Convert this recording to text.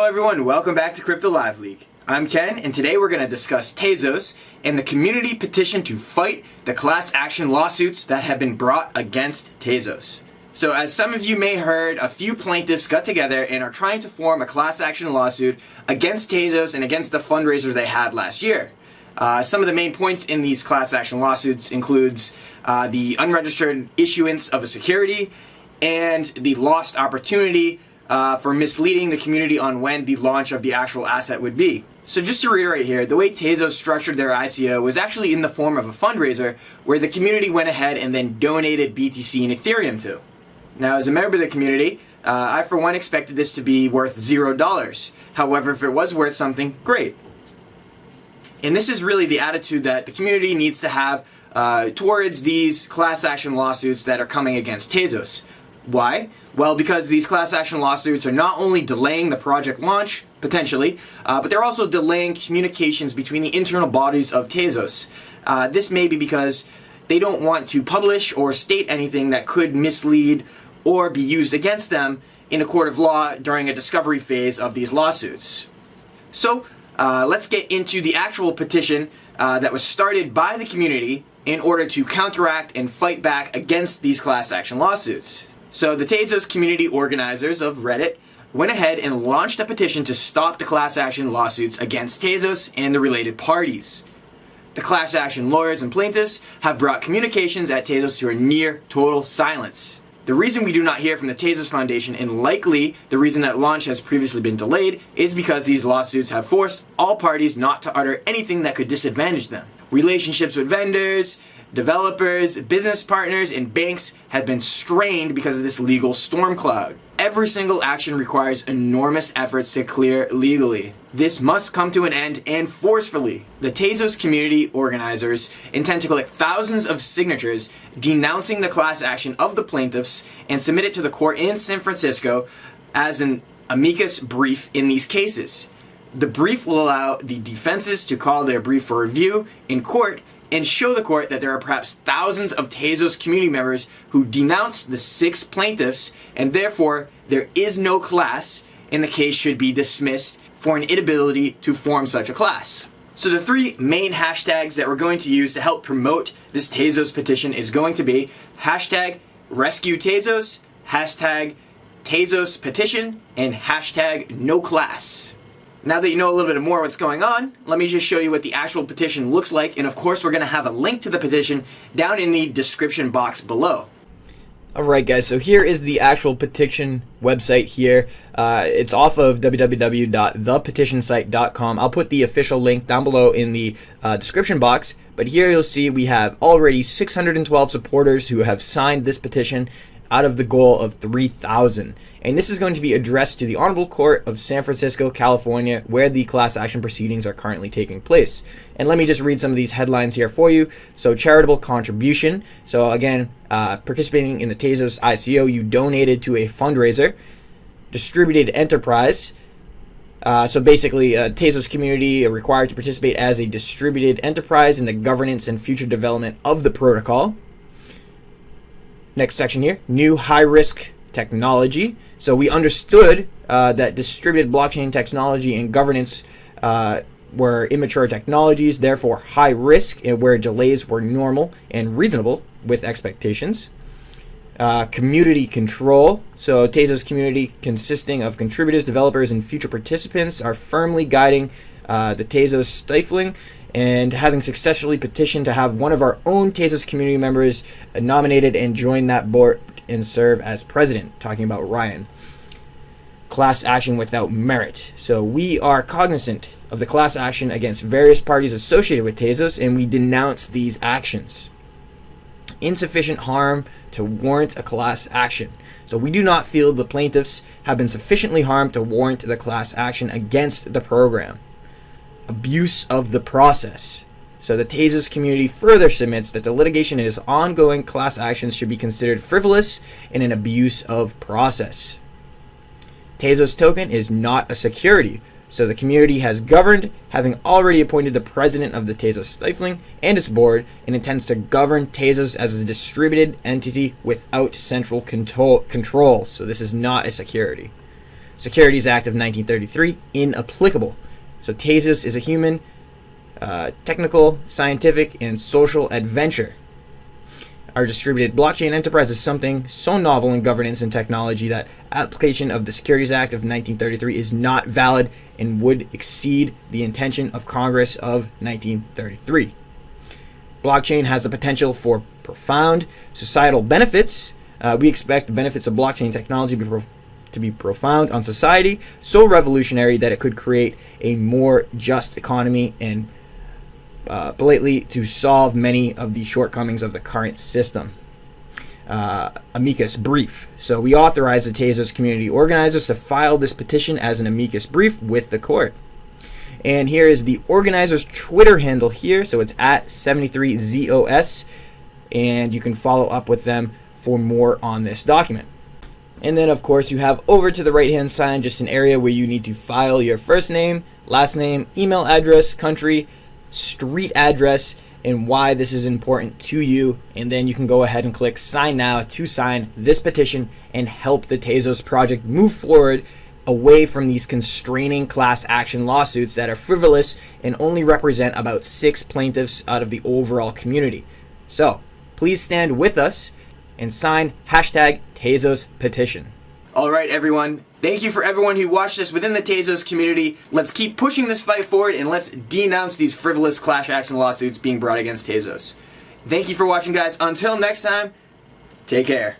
everyone, welcome back to Crypto Live League. I'm Ken, and today we're going to discuss Tezos and the community petition to fight the class action lawsuits that have been brought against Tezos. So as some of you may heard, a few plaintiffs got together and are trying to form a class action lawsuit against Tezos and against the fundraiser they had last year. Some of the main points in these class action lawsuits includes the unregistered issuance of a security and the lost opportunity for misleading the community on when the launch of the actual asset would be. So just to reiterate here, the way Tezos structured their ICO was actually in the form of a fundraiser where the community went ahead and then donated BTC and Ethereum to. Now, as a member of the community, I for one expected this to be worth $0. However, if it was worth something, great. And this is really the attitude that the community needs to have towards these class action lawsuits that are coming against Tezos. Why? Well, because these class action lawsuits are not only delaying the project launch, potentially, but they're also delaying communications between the internal bodies of Tezos. This may be because they don't want to publish or state anything that could mislead or be used against them in a court of law during a discovery phase of these lawsuits. So, let's get into the actual petition that was started by the community in order to counteract and fight back against these class action lawsuits. So the Tezos community organizers of Reddit went ahead and launched a petition to stop the class action lawsuits against Tezos and the related parties. The class action lawyers and plaintiffs have brought communications at Tezos to a near total silence. The reason we do not hear from the Tezos Foundation, and likely the reason that launch has previously been delayed, is because these lawsuits have forced all parties not to utter anything that could disadvantage them. Relationships with vendors, developers, business partners, and banks have been strained because of this legal storm cloud. Every single action requires enormous efforts to clear legally. This must come to an end, and forcefully. The Tezos community organizers intend to collect thousands of signatures denouncing the class action of the plaintiffs and submit it to the court in San Francisco as an amicus brief in these cases. The brief will allow the defenses to call their brief for review in court and show the court that there are perhaps thousands of Tezos community members who denounce the 6 plaintiffs, and therefore there is no class, and the case should be dismissed for an inability to form such a class. So the 3 main hashtags that we're going to use to help promote this Tezos petition is going to be hashtag rescue Tezos, hashtag Tezos petition, and hashtag no class. Now that you know a little bit more what's going on, let me just show you what the actual petition looks like, and of course we're going to have a link to the petition down in the description box below. Alright guys, so here is the actual petition website here. It's off of www.thepetitionsite.com. I'll put the official link down below in the description box, but here you'll see we have already 612 supporters who have signed this petition out of the goal of 3,000. And this is going to be addressed to the Honorable Court of San Francisco, California, where the class action proceedings are currently taking place. And let me just read some of these headlines here for you. So, charitable contribution. So again, participating in the Tezos ICO, you donated to a fundraiser. Distributed enterprise. So basically, Tezos community are required to participate as a distributed enterprise in the governance and future development of the protocol. Next section here, new high-risk technology. So we understood that distributed blockchain technology and governance were immature technologies, therefore high risk, and where delays were normal and reasonable with expectations. Community control. So Tezos community, consisting of contributors, developers, and future participants, are firmly guiding the Tezos stifling, and having successfully petitioned to have one of our own Tezos community members nominated and join that board and serve as president, talking about Ryan. Class action without merit. So we are cognizant of the class action against various parties associated with Tezos, and we denounce these actions. Insufficient harm to warrant a class action. So we do not feel the plaintiffs have been sufficiently harmed to warrant the class action against the program. Abuse of the process. So the Tezos community further submits that the litigation and its ongoing class actions should be considered frivolous and an abuse of process. Tezos token is not a security, so the community has governed, having already appointed the president of the Tezos stifling and its board, and intends to govern Tezos as a distributed entity without central control. So this is not a security. Securities Act of 1933 inapplicable. So Tezos is a human, technical, scientific, and social adventure. Our distributed blockchain enterprise is something so novel in governance and technology that application of the Securities Act of 1933 is not valid and would exceed the intention of Congress of 1933. Blockchain has the potential for profound societal benefits. We expect the benefits of blockchain technology to be profound on society, so revolutionary that it could create a more just economy and politely to solve many of the shortcomings of the current system. Amicus brief. So we authorize the Tezos community organizers to file this petition as an amicus brief with the court. And here is the organizer's Twitter handle here. So it's at 73ZOS. And you can follow up with them for more on this document. And then, of course, you have over to the right-hand side just an area where you need to file your first name, last name, email address, country, street address, and why this is important to you. And then you can go ahead and click sign now to sign this petition and help the Tezos project move forward away from these constraining class action lawsuits that are frivolous and only represent about 6 plaintiffs out of the overall community. So please stand with us and sign hashtag Tezos petition. All right, everyone. Thank you for everyone who watched us within the Tezos community. Let's keep pushing this fight forward and let's denounce these frivolous class action lawsuits being brought against Tezos. Thank you for watching, guys. Until next time, take care.